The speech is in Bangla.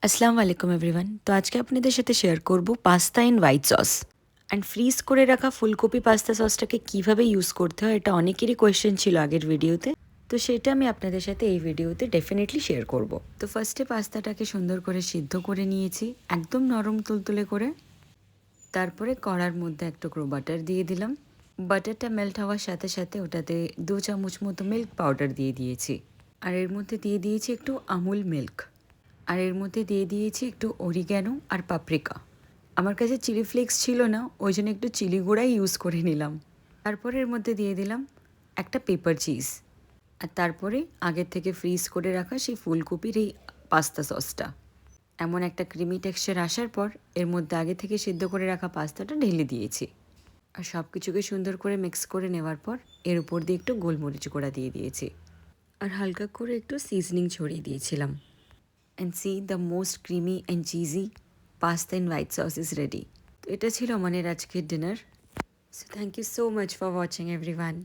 আসসালামু আলাইকুম এভরিওয়ান। তো আজকে আপনাদের সাথে শেয়ার করব pasta in white sauce and fridge করে রাখা ফুলকপি পাস্তা সসটাকে কিভাবে ইউজ করতে হয়, এটা অনেকেরই কোয়েশ্চেন ছিল আগের ভিডিওতে। তো সেটা আমি আপনাদের সাথে এই ভিডিওতে ডেফিনেটলি শেয়ার করব। তো ফার্স্টে পাস্তাটাকে সুন্দর করে সিদ্ধ করে নিয়েছি, একদম নরম তুলতুলে করে। তারপরে কড়ার মধ্যে এক টুকরো বাটার দিয়ে দিলাম। বাটারটা মেল্ট হওয়ার সাথে সাথে ওটাতে 2 চামচ মতো মিল্ক পাউডার দিয়ে দিয়েছি। আর এর মধ্যে দিয়ে দিয়েছি একটু আমুল মিল্ক। আর এর মধ্যে দিয়ে দিয়েছি একটু অরিগ্যানো আর পাপরিকা। আমার কাছে চিলি ফ্লেক্স ছিল না, ওই জন্য একটু চিলি গুঁড়াই ইউজ করে নিলাম। তারপরে এর মধ্যে দিয়ে দিলাম একটা পেপার চিজ। আর তারপরে আগের থেকে ফ্রিজ করে রাখা সেই ফুলকপির এই পাস্তা সসটা। এমন একটা ক্রিমি টেক্সচার আসার পর এর মধ্যে আগে থেকে সিদ্ধ করে রাখা পাস্তাটা ঢেলে দিয়েছি। আর সব কিছুকে সুন্দর করে মিক্স করে নেওয়ার পর এর উপর দিয়ে একটু গোলমরিচ গুঁড়া দিয়ে দিয়েছি। আর হালকা করে একটু সিজনিং ছড়িয়ে দিয়েছিলাম। And see, the most creamy and cheesy pasta in white sauce is ready. তো এটা ছিল আমাদের আজকের dinner. So thank you so much for watching everyone.